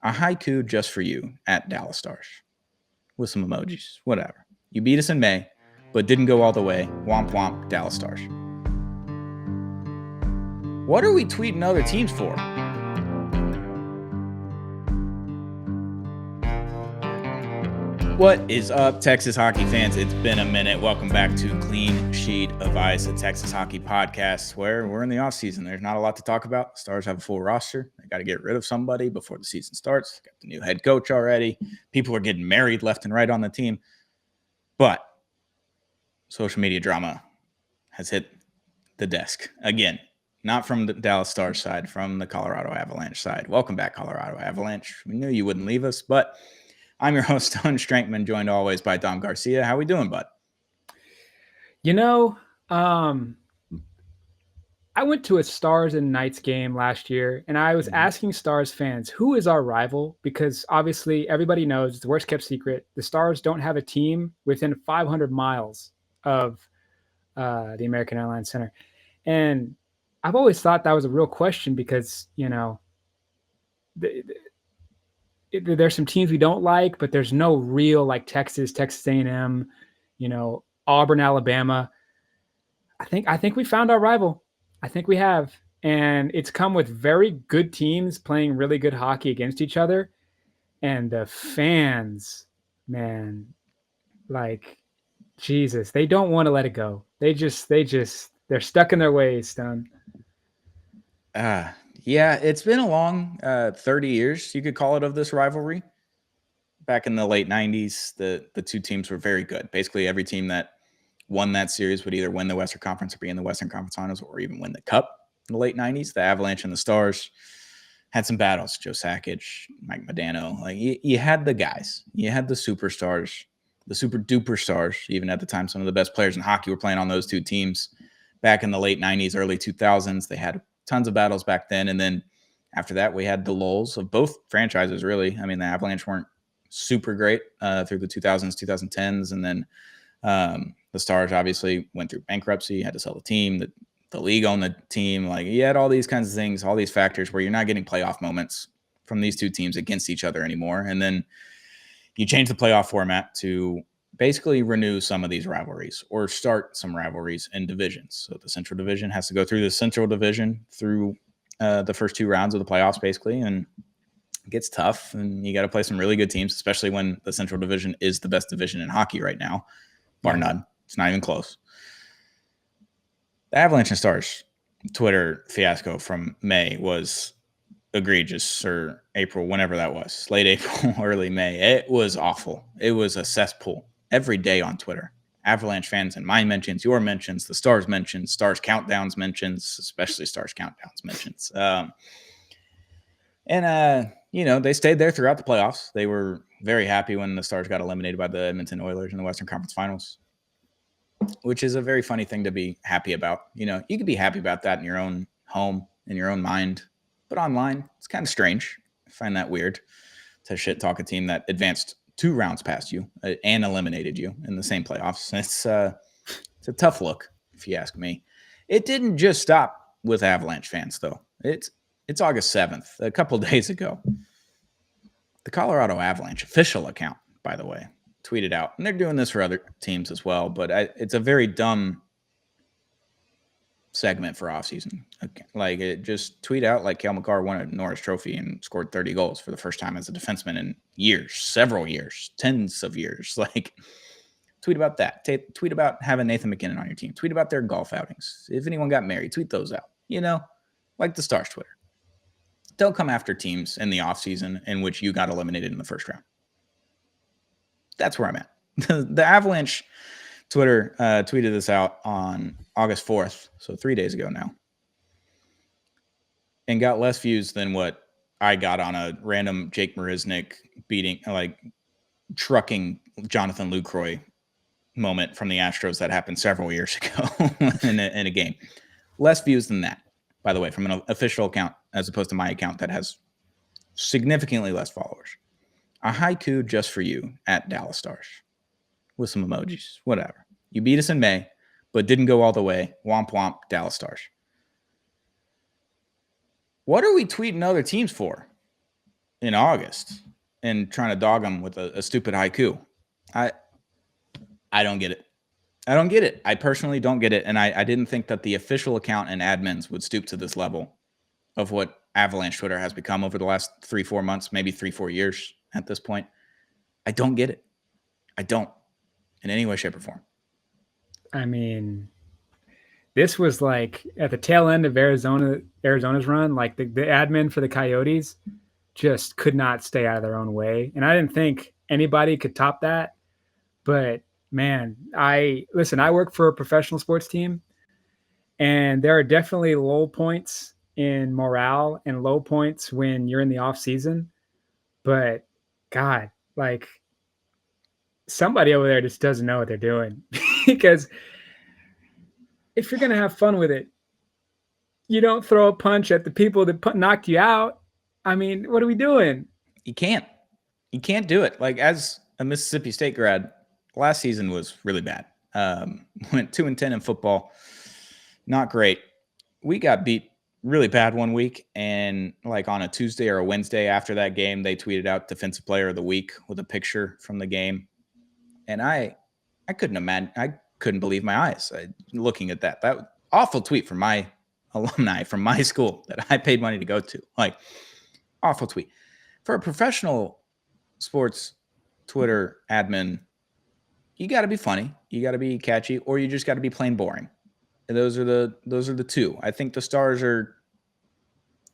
A haiku just for you at dallasstars with some emojis, whatever. You beat us in May, but didn't go all the way. Womp womp, Dallas Stars. What are we tweeting other teams for? What is up, Texas hockey fans? It's been a minute. Welcome back to Clean Sheet of Ice, a Texas hockey podcast where we're in the offseason. There's not a lot to talk about. Stars have a full roster. They got to get rid of somebody before the season starts. Got the new head coach already. People are getting married left and right on the team. But social media drama has hit the desk again. Not from the Dallas Stars side, from the Colorado Avalanche side. Welcome back, Colorado Avalanche. We knew you wouldn't leave us, but I'm your host, Don Strankman, joined always by Dom Garcia. How we doing, bud? You know, I went to a Stars and Knights game last year, and I was asking Stars fans, who is our rival? Because obviously everybody knows it's the worst kept secret. The Stars don't have a team within 500 miles of the American Airlines Center. And I've always thought that was a real question because, you know, there's some teams we don't like, but there's no real like Texas A&M, you know, Auburn, Alabama. I think we found our rival. I think we have. And it's come with very good teams playing really good hockey against each other. And the fans, man, like, Jesus, they don't want to let it go. They're stuck in their ways, Stone. Yeah, it's been a long 30 years, you could call it, of this rivalry. Back in the late 90s, the two teams were very good. Basically, every team that won that series would either win the Western Conference or be in the Western Conference Finals or even win the Cup in the late 90s. The Avalanche and the Stars had some battles. Joe Sakic, Mike Modano. Like, you had the guys. You had the superstars, the super duper stars. Even at the time, some of the best players in hockey were playing on those two teams. Back in the late 90s, early 2000s, they had tons of battles back then. And then after that, we had the lulls of both franchises, really. I mean, the Avalanche weren't super great through the 2000s, 2010s. And then the Stars obviously went through bankruptcy, had to sell the team, the league owned the team. Like, you had all these kinds of things, all these factors where you're not getting playoff moments from these two teams against each other anymore. And then you change the playoff format to basically renew some of these rivalries or start some rivalries in divisions. So the Central Division has to go through the Central Division through the first two rounds of the playoffs, basically, and it gets tough. And you got to play some really good teams, especially when the Central Division is the best division in hockey right now, bar none. It's not even close. The Avalanche and Stars Twitter fiasco from May was egregious, or April, whenever that was, late April, early May. It was awful. It was a cesspool every day on Twitter. Avalanche fans and my mentions, your mentions, the Stars mentions, Stars countdowns mentions, especially Stars countdowns mentions. You know, they stayed there throughout the playoffs. They were very happy when the Stars got eliminated by the Edmonton Oilers in the Western Conference Finals, which is a very funny thing to be happy about. You know, you could be happy about that in your own home, in your own mind, but online, it's kind of strange. I find that weird to shit talk a team that advanced 2 rounds past you and eliminated you in the same playoffs. It's a tough look, if you ask me. It didn't just stop with Avalanche fans, though. It's August 7th, a couple days ago. The Colorado Avalanche official account, by the way, tweeted out, and they're doing this for other teams as well, but it's a very dumb segment for offseason. Like, it just tweet out like Cale Makar won a Norris Trophy and scored 30 goals for the first time as a defenseman in years, several years, tens of years. Like, tweet about that. Tweet about having Nathan MacKinnon on your team. Tweet about their golf outings. If anyone got married, tweet those out. You know, like the Stars Twitter. Don't come after teams in the offseason in which you got eliminated in the first round. That's where I'm at. The Avalanche Twitter tweeted this out on August 4th, so 3 days ago now, and got less views than what I got on a random Jake Marisnik trucking Jonathan Lucroy moment from the Astros that happened several years ago in a game. Less views than that, by the way, from an official account as opposed to my account that has significantly less followers. A haiku just for you at Dallas Stars with some emojis, whatever. You beat us in May, but didn't go all the way. Womp womp, Dallas Stars. What are we tweeting other teams for? in August and trying to dog them with a stupid haiku. I don't get it. I don't get it. I personally don't get it. And I didn't think that the official account and admins would stoop to this level of what Avalanche Twitter has become over the last 3-4 months, maybe 3-4 years at this point. I don't get it. I don't in any way, shape, or form. I mean, this was like at the tail end of Arizona's run, like the admin for the Coyotes just could not stay out of their own way. And I didn't think anybody could top that. But man, I work for a professional sports team, and there are definitely low points in morale and low points when you're in the off season. But God, like somebody over there just doesn't know what they're doing because if you're going to have fun with it, you don't throw a punch at the people that knocked you out. I mean, what are we doing? You can't do it. Like as a Mississippi State grad, last season was really bad. Went 2-10 in football. Not great. We got beat really bad one week. And like on a Tuesday or a Wednesday after that game, they tweeted out Defensive Player of the Week with a picture from the game. And I couldn't imagine. I couldn't believe my eyes looking at that. That awful tweet from my alumni from my school that I paid money to go to. Like awful tweet. For a professional sports Twitter admin, you got to be funny, you got to be catchy, or you just got to be plain boring. And those are the two. I think the Stars are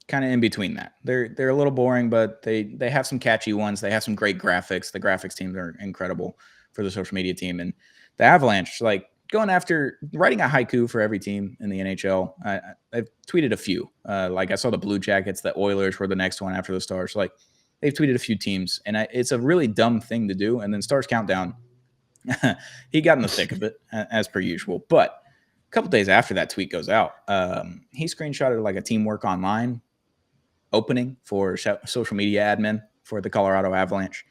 kind of in between that. They're a little boring, but they have some catchy ones. They have some great graphics. The graphics teams are incredible for the social media team. And the Avalanche, like going after writing a haiku for every team in the NHL. I've tweeted a few. Like I saw the Blue Jackets, the Oilers were the next one after the Stars. Like they've tweeted a few teams, and it's a really dumb thing to do. And then Stars Countdown, he got in the thick of it as per usual. But a couple days after that tweet goes out, he screenshotted like a Teamwork Online opening for social media admin for the Colorado Avalanche.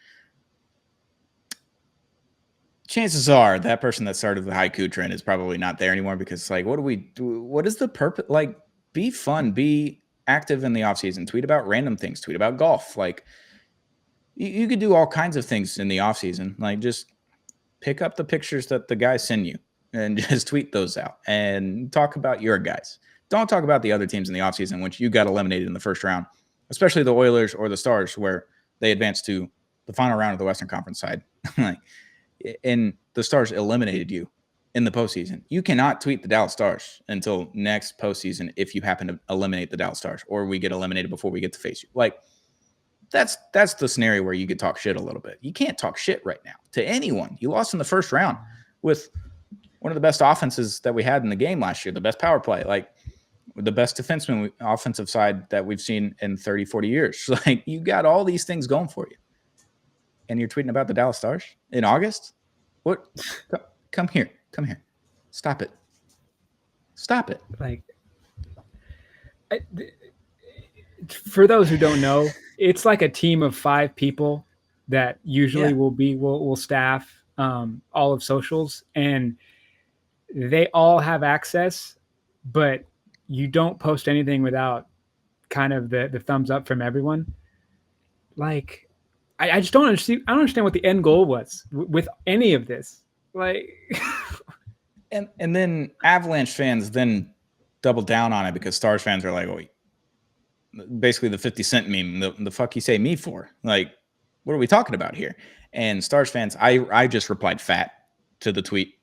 Chances are that person that started the haiku trend is probably not there anymore because like, what do we do? What is the purpose? Like be fun, be active in the off season, tweet about random things, tweet about golf. Like you could do all kinds of things in the off season. Like just pick up the pictures that the guys send you and just tweet those out and talk about your guys. Don't talk about the other teams in the offseason, which you got eliminated in the first round, especially the Oilers or the Stars, where they advanced to the final round of the Western Conference side. And the Stars eliminated you in the postseason. You cannot tweet the Dallas Stars until next postseason if you happen to eliminate the Dallas Stars or we get eliminated before we get to face you. Like, that's the scenario where you could talk shit a little bit. You can't talk shit right now to anyone. You lost in the first round with one of the best offenses that we had in the game last year, the best power play, like the best defenseman offensive side that we've seen in 30, 40 years. Like you got all these things going for you. And you're tweeting about the Dallas Stars in August? What? Come here. Come here. Stop it. Stop it. Like, for those who don't know, it's like a team of 5 people that usually will staff all of socials, and they all have access, but you don't post anything without kind of the thumbs up from everyone. Like, I just don't understand. I don't understand what the end goal was with any of this. Like, and then Avalanche fans then double down on it because Stars fans are like, oh, basically the 50 Cent meme, the fuck you say me for? Like, what are we talking about here? And Stars fans, I just replied fat to the tweet.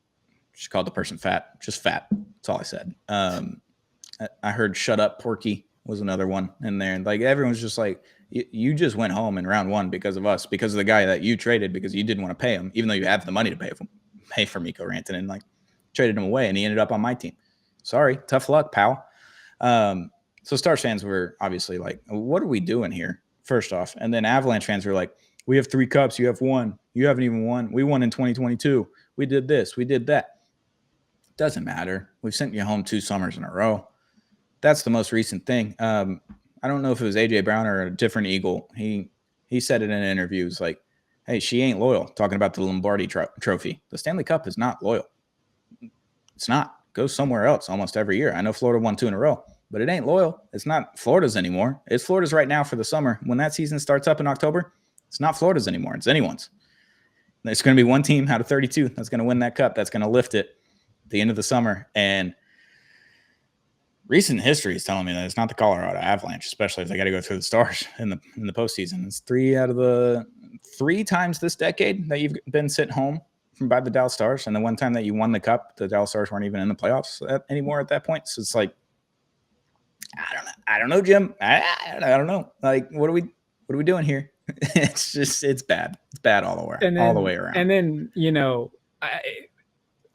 Just called the person fat. Just fat. That's all I said. I heard shut up Porky was another one in there. And like everyone's just like, you just went home in round 1 because of us, because of the guy that you traded because you didn't want to pay him, even though you have the money to pay for mikkorantanen, like traded him away and he ended up on my team. Sorry. Tough luck, pal. So Stars fans were obviously like, what are we doing here? First off. And then Avalanche fans were like, we have 3 cups. You have 1. You haven't even won. We won in 2022. We did this. We did that. Doesn't matter. We've sent you home 2 summers in a row. That's the most recent thing. I don't know if it was AJ Brown or a different Eagle. He said it in an interview. It's like, hey, she ain't loyal. Talking about the Lombardi trophy. The Stanley Cup is not loyal. It's not. Goes somewhere else almost every year. I know Florida won 2 in a row. but it ain't loyal. It's not Florida's anymore. It's Florida's right now for the summer. When that season starts up in October, it's not Florida's anymore. It's anyone's. There's going to be one team out of 32 that's going to win that cup. That's going to lift it at the end of the summer. And recent history is telling me that it's not the Colorado Avalanche, especially if they got to go through the Stars in the postseason. It's 3 out of the 3 times this decade that you've been sent home by the Dallas Stars, and the one time that you won the cup, the Dallas Stars weren't even in the playoffs anymore at that point. So it's like, I don't know, Jim. I don't know. Like, what are we doing here? It's bad. It's bad all the way around. And then,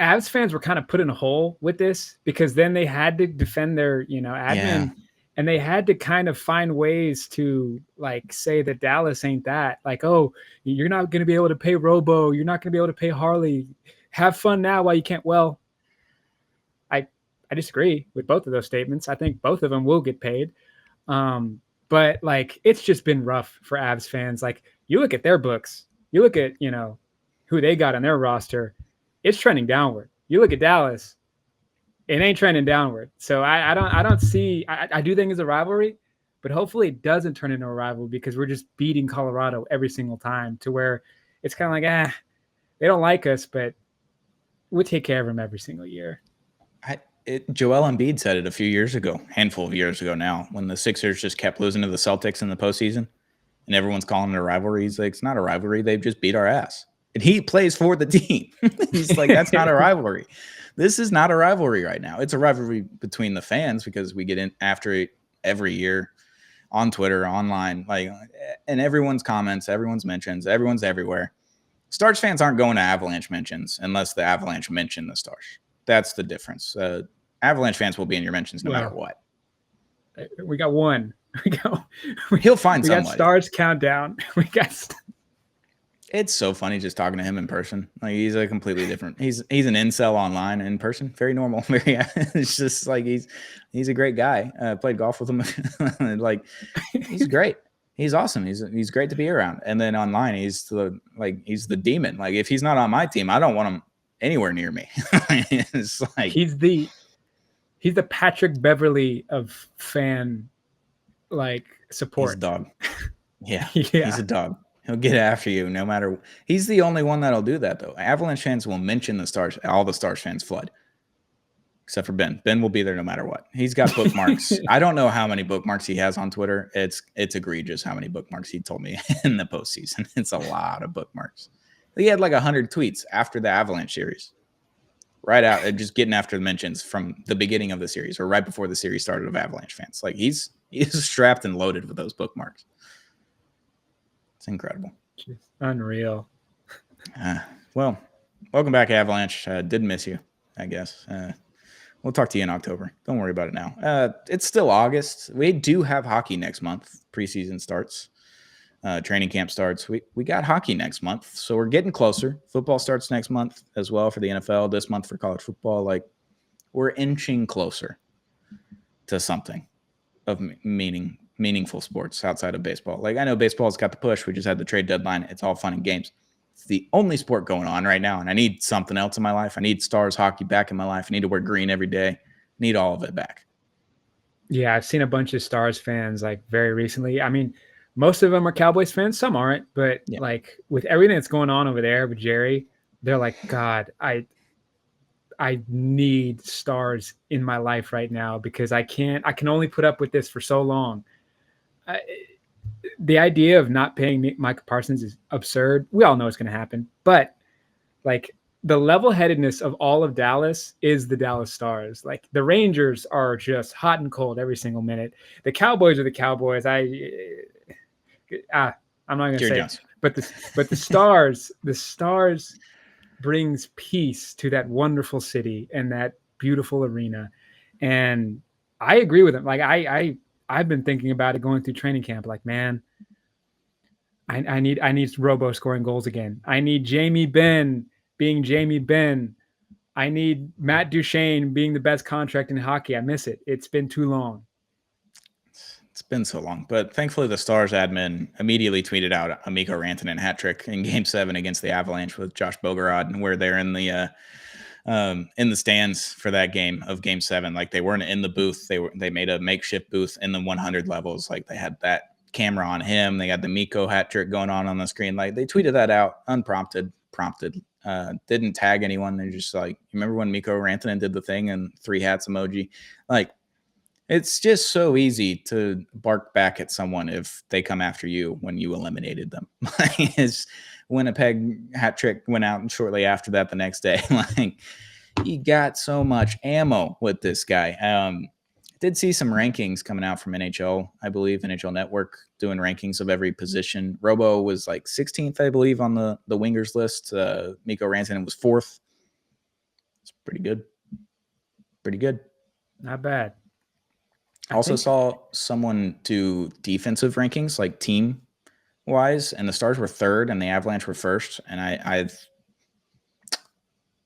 Avs fans were kind of put in a hole with this because then they had to defend their, admin, and they had to kind of find ways to like say that Dallas ain't that. Like, oh, you're not going to be able to pay Robo. You're not going to be able to pay Harley. Have fun now while you can't. Well, I disagree with both of those statements. I think both of them will get paid. But like, it's just been rough for Avs fans. Like, you look at their books, you look at, who they got on their roster, it's trending downward. You look at Dallas, it ain't trending downward. So I don't see, I do think it's a rivalry, but hopefully it doesn't turn into a rivalry because we're just beating Colorado every single time to where it's kind of like, they don't like us, but we'll take care of them every single year. Joel Embiid said it a few years ago, handful of years ago now, when the Sixers just kept losing to the Celtics in the postseason, and everyone's calling it a rivalry. He's like, it's not a rivalry. They've just beat our ass. And he plays for the team. He's like, that's not a rivalry. This is not a rivalry right now. It's a rivalry between the fans because we get in after it every year on Twitter, online, like, and everyone's comments, everyone's mentions, everyone's everywhere. Stars fans aren't going to Avalanche mentions unless the Avalanche mention the Stars. That's the difference. Avalanche fans will be in your mentions no matter what. We got one. He'll find somebody. We got Stars countdown. It's so funny just talking to him in person. Like, he's a completely different. He's an incel online in person. Very normal. It's just like he's a great guy. Played golf with him. Like, he's great. He's awesome. He's great to be around. And then online, he's the demon. Like, if he's not on my team, I don't want him anywhere near me. It's like he's the Patrick Beverly of fan support. He's a dog. Yeah. He's a dog. He'll get after you no matter. He's the only one that'll do that, though. Avalanche fans will mention the Stars. All the Stars fans flood, except for Ben. Ben will be there no matter what. He's got bookmarks. I don't know how many bookmarks he has on Twitter. It's egregious how many bookmarks he told me in the postseason. It's a lot of bookmarks. He had like 100 tweets after the Avalanche series, right out, just getting after the mentions from the beginning of the series or right before the series started of Avalanche fans. Like, he's strapped and loaded with those bookmarks. It's incredible. Just unreal. Well, welcome back, Avalanche. Did miss you, I guess. We'll talk to you in October. Don't worry about it now. It's still August. We do have hockey next month. Preseason starts. Training camp starts. We got hockey next month, so we're getting closer. Football starts next month as well for the NFL. This month for college football. Like, we're inching closer to something of meaningful sports outside of baseball. Like, I know baseball's got the push. We just had the trade deadline. It's all fun and games. It's the only sport going on right now, and I need something else in my life. I need Stars hockey back in my life. I need to wear green every day. I need all of it back. Yeah, I've seen a bunch of Stars fans very recently. I mean, most of them are Cowboys fans. Some aren't, but with everything that's going on over there with Jerry, they're like, God, I need Stars in my life right now because I can only put up with this for so long. The idea of not paying Micah Parsons is absurd. We all know it's going to happen, but the level-headedness of all of Dallas is the Dallas Stars. Like, the Rangers are just hot and cold every single minute. The Cowboys are the Cowboys. I'm not going to say it, but the Stars brings peace to that wonderful city and that beautiful arena. And I agree with them. I've been thinking about it going through training camp. Like, man, I need Robo scoring goals again. I need Jamie Benn being Jamie Benn. I need Matt Duchene being the best contract in hockey. I miss it. It's been too long. It's been so long. But thankfully, the Stars admin immediately tweeted out a Mikko Rantanen hat trick in Game 7 against the Avalanche with Josh Bogorod, and where they're in the in the stands for that game of Game 7. Like they weren't in the booth. They made a makeshift booth in the 100 levels. Like they had that camera on him. They had the Mikko hat trick going on the screen. Like they tweeted that out unprompted, didn't tag anyone. They're just like, you remember when mikkorantanen did the thing and 3 hats emoji? Like it's just so easy to bark back at someone if they come after you when you eliminated them. His Winnipeg hat trick went out shortly after that the next day. Like he got so much ammo with this guy. Did see some rankings coming out from NHL, I believe, NHL Network doing rankings of every position. Robo was like 16th, I believe, on the wingers list. Mikkorantanen was 4th. It's pretty good. Pretty good. Not bad. I also saw someone do defensive rankings, like team wise, and the Stars were 3rd and the Avalanche were 1st. And I've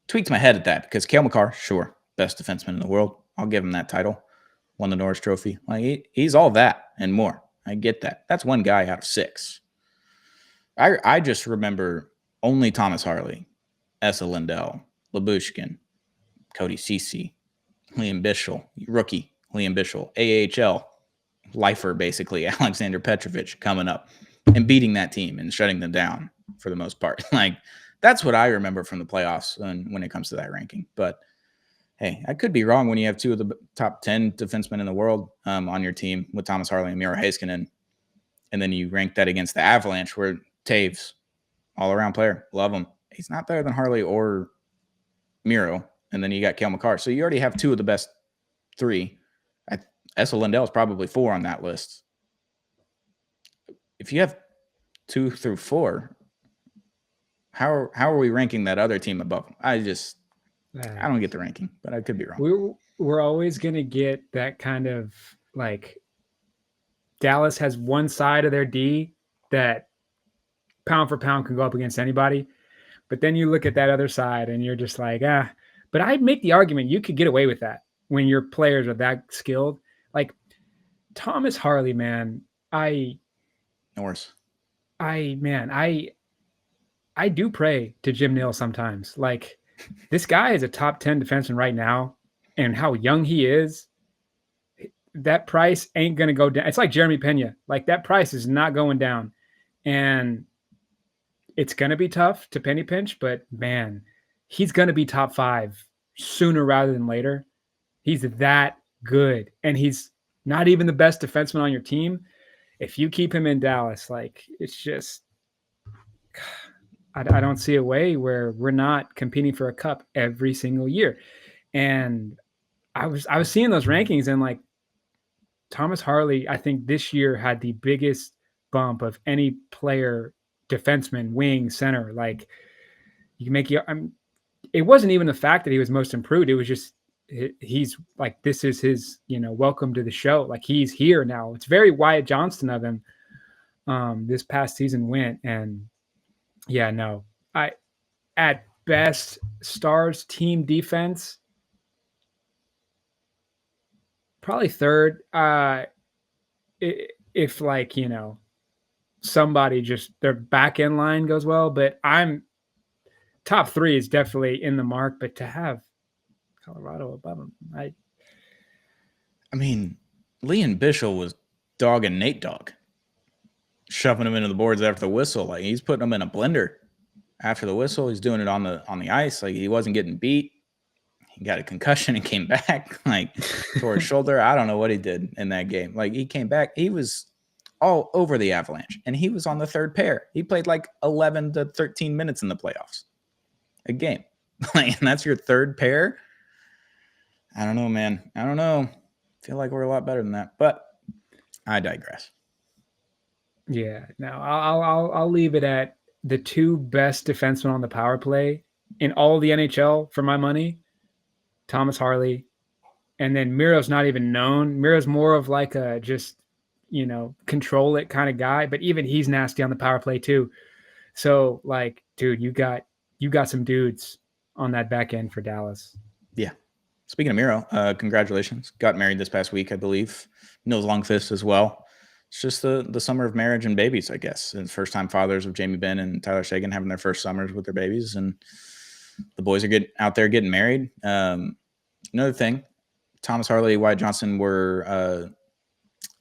tweaked my head at that because Cale Makar, sure, best defenseman in the world. I'll give him that title. Won the Norris Trophy. Like he's all that and more. I get that. That's one guy out of 6. I just remember only Thomas Harley, Esa Lindell, Lyubushkin, Cody Ceci, Liam Bichsel, rookie. Liam Bichsel, AHL, lifer basically, Alexander Petrovich coming up and beating that team and shutting them down for the most part. Like that's what I remember from the playoffs when it comes to that ranking. But hey, I could be wrong when you have 2 of the top 10 defensemen in the world on your team with Thomas Harley and Miro Heiskanen, and then you rank that against the Avalanche where Taves, all-around player, love him. He's not better than Harley or Miro, and then you got Cale Makar. So you already have 2 of the best 3. Esa Lindell is probably 4 on that list. If you have 2 through 4, how are we ranking that other team above them? I don't get the ranking, but I could be wrong. We're always going to get that kind of like Dallas has one side of their D that pound for pound can go up against anybody. But then you look at that other side and you're just like, but I'd make the argument you could get away with that when your players are that skilled. Like Thomas Harley, man, Norris. I do pray to Jim Nils sometimes. Like this guy is a top 10 defenseman right now, and how young he is, that price ain't going to go down. It's like Jeremy Pena. Like that price is not going down, and it's going to be tough to penny pinch, but man, he's going to be top 5 sooner rather than later. He's that good, and he's not even the best defenseman on your team. If you keep him in Dallas, like it's just, I don't see a way where we're not competing for a cup every single year. And I was seeing those rankings, and like Thomas Harley, I think this year had the biggest bump of any player, defenseman, wing, center. Like you can make it wasn't even the fact that he was most improved. It was just, he's like, this is his, welcome to the show. Like he's here now. It's very Wyatt Johnston of him. This past season went, and yeah, no, at best Stars team defense, probably 3rd. If like, somebody just their back end line goes well, but I'm top 3 is definitely in the mark, but to have Colorado above him, I mean, Liam Bichsel was dogging Nate Dogg, shoving him into the boards after the whistle. Like he's putting him in a blender after the whistle. He's doing it on the ice. Like he wasn't getting beat. He got a concussion and came back, like tore his shoulder. I don't know what he did in that game. Like he came back. He was all over the Avalanche, and he was on the 3rd pair. He played like 11 to 13 minutes in the playoffs a game. Like, and that's your 3rd pair. I don't know, man. I don't know. I feel like we're a lot better than that, but I digress. Yeah, no, I'll leave it at the 2 best defensemen on the power play in all the NHL for my money. Thomas Harley, and then Miro's not even known. Miro's more of like a just, control it kind of guy, but even he's nasty on the power play too. So like, dude, you got some dudes on that back end for Dallas. Yeah. Speaking of Miro, congratulations. Got married this past week, I believe. Nils Lundkvist as well. It's just the summer of marriage and babies, I guess. And first-time fathers of Jamie Benn and Tyler Sagan having their first summers with their babies. And the boys are out there getting married. Another thing, Thomas Harley, Wyatt Johnston were,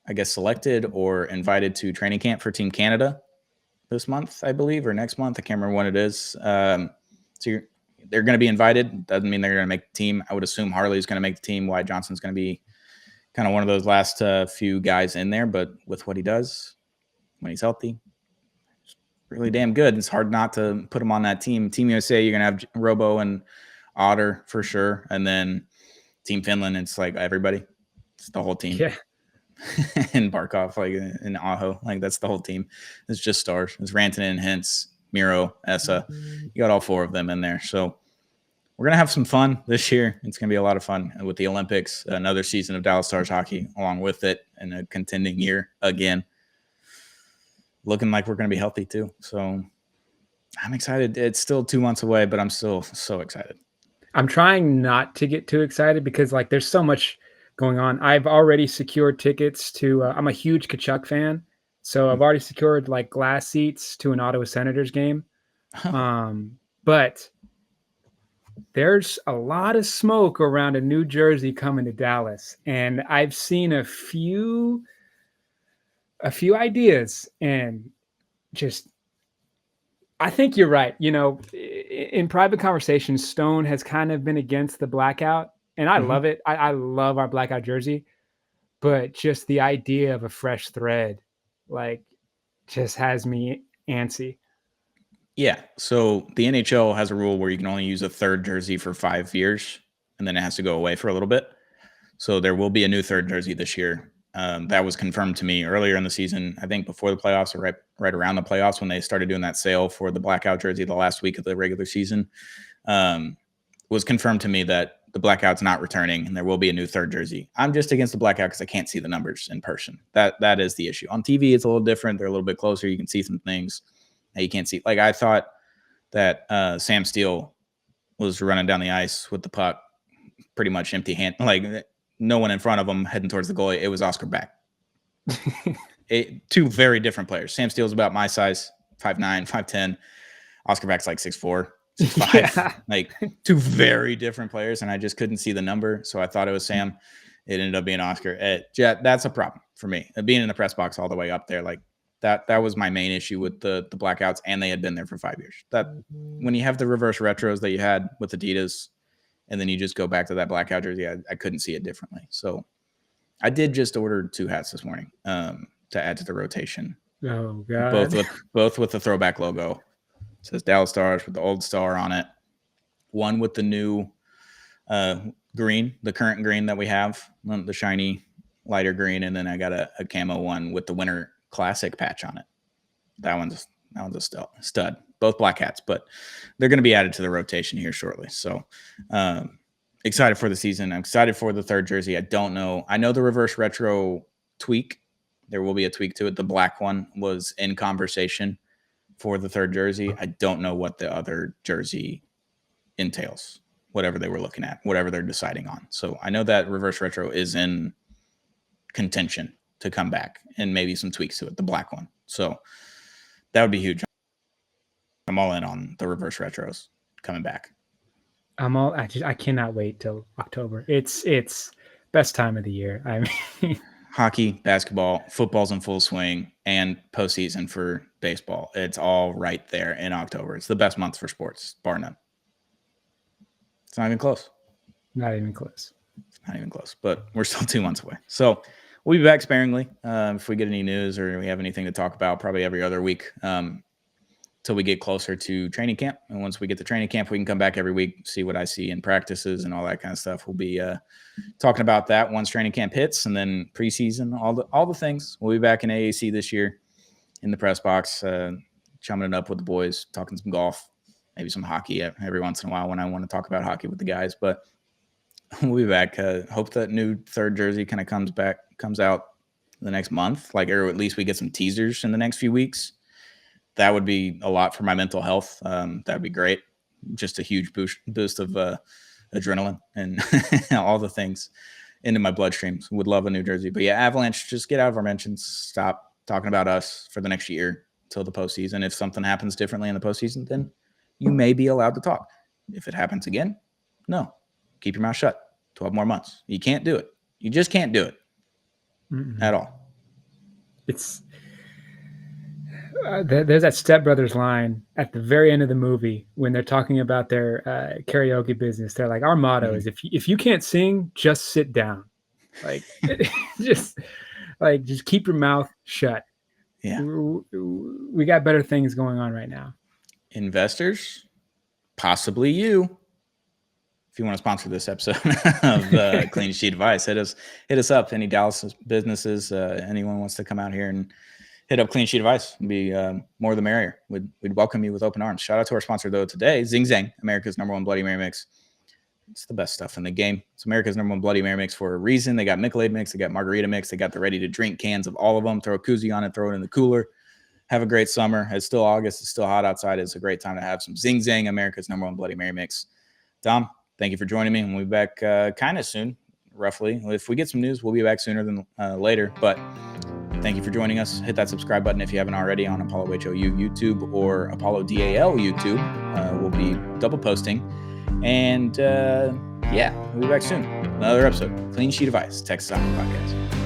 I guess, selected or invited to training camp for Team Canada this month, I believe, or next month. I can't remember when it is. So they're going to be invited. Doesn't mean they're going to make the team. I would assume Harley's going to make the team. Wyatt Johnston's going to be kind of one of those last few guys in there. But with what he does when he's healthy, it's really damn good. It's hard not to put him on that team. Team USA, you're going to have Robo and Otter for sure. And then Team Finland, it's like everybody. It's the whole team. Yeah. And Barkov, like in Aho, like that's the whole team. It's just stars. It's Rantanen, Hintz, Miro, Essa. You got all four of them in there. So we're gonna have some fun this year. It's gonna be a lot of fun with the Olympics. Another season of Dallas Stars hockey along with it, and a contending year again. Looking like we're gonna be healthy too. So I'm excited. It's still 2 months away, but I'm still so excited. I'm trying not to get too excited because like there's so much going on. I've already secured tickets to I'm a huge Kachuk fan, so I've already secured like glass seats to an Ottawa Senators game. But there's a lot of smoke around a New Jersey coming to Dallas, and I've seen a few ideas, and just I think you're right. You know, in private conversations, Stone has kind of been against the blackout, and I love it. I love our blackout jersey, but just the idea of a fresh thread, like, just has me antsy. Yeah. So the NHL has a rule where you can only use a third jersey for 5 years, and then it has to go away for a little bit. So there will be a new third jersey this year. That was confirmed to me earlier in the season, I think before the playoffs or right around the playoffs when they started doing that sale for the blackout jersey the last week of the regular season. Was confirmed to me that the blackout's not returning and there will be a new third jersey. I'm just against the blackout because I can't see the numbers in person. That is the issue. On TV, it's a little different. They're a little bit closer. You can see some things that you can't see. Like I thought that Sam Steele was running down the ice with the puck pretty much empty hand, like no one in front of him heading towards the goalie. It was Oscar Beck. Two very different players. Sam Steele's about my size, 5'9", 5'10". Oscar Beck's like 6'4", 6'5". Yeah. Like two very different players, and I just couldn't see the number, so I thought it was Sam. It ended up being Oscar. That's a problem for me. Being in the press box all the way up there, like that was my main issue with the blackouts, and they had been there for 5 years. That when you have the reverse retros that you had with Adidas, and then you just go back to that blackout jersey, I couldn't see it differently. So I did just order 2 hats this morning to add to the rotation. Oh God! Both with the throwback logo. It says Dallas Stars with the old star on it. One with the new green, the current green that we have, the shiny lighter green, and then I got a camo one with the Winter Classic patch on it. That one's a stud. Both black hats, but they're going to be added to the rotation here shortly. So excited for the season. I'm excited for the third jersey. I don't know. I know the reverse retro tweak. There will be a tweak to it. The black one was in conversation for the third jersey. I don't know what the other jersey entails, whatever they were looking at, whatever they're deciding on. So I know that reverse retro is in contention to come back and maybe some tweaks to it, the black one. So that would be huge. I'm all in on the reverse retros coming back. I cannot wait till October. It's best time of the year. I mean, hockey, basketball, football's in full swing, and postseason for baseball. It's all right there in October. It's the best month for sports, bar none. It's not even close. Not even close. It's not even close, but we're still 2 months away. So we'll be back sparingly if we get any news or we have anything to talk about, probably every other week till we get closer to training camp. And once we get to training camp, we can come back every week, see what I see in practices and all that kind of stuff. We'll be talking about that once training camp hits, and then preseason, all the things. We'll be back in AAC this year in the press box, chumming it up with the boys, talking some golf, maybe some hockey every once in a while when I want to talk about hockey with the guys. But we'll be back. Hope that new third jersey kind of comes out the next month, or at least we get some teasers in the next few weeks. That would be a lot for my mental health. That would be great. Just a huge boost of adrenaline and all the things into my bloodstream. Would love a new jersey. But yeah, Avalanche, just get out of our mentions. Stop talking about us for the next year till the postseason. If something happens differently in the postseason, then you may be allowed to talk. If it happens again, no. Keep your mouth shut. 12 more months. You can't do it. You just can't do it at all. It's there's that Step Brothers line at the very end of the movie when they're talking about their karaoke business. They're like, our motto is if you can't sing, just sit down. Like just keep your mouth shut. Yeah. We got better things going on right now. Investors, possibly you. If you want to sponsor this episode of Clean Sheet Advice, hit us up. Any Dallas businesses, anyone wants to come out here and hit up Clean Sheet Advice, it'd be more the merrier. We'd welcome you with open arms. Shout out to our sponsor though today, Zing Zang, America's #1 Bloody Mary mix. It's the best stuff in the game. It's America's #1 Bloody Mary mix for a reason. They got Michelob mix, they got Margarita mix, they got the ready to drink cans of all of them. Throw a koozie on it, throw it in the cooler. Have a great summer. It's still August. It's still hot outside. It's a great time to have some Zing Zang, America's #1 Bloody Mary mix. Dom, thank you for joining me. We'll be back kind of soon, roughly. If we get some news, we'll be back sooner than later. But thank you for joining us. Hit that subscribe button if you haven't already on Apollo HOU YouTube or Apollo DAL YouTube. We'll be double posting. And we'll be back soon. Another episode. Clean Sheet of Ice, Texas Hockey Podcast.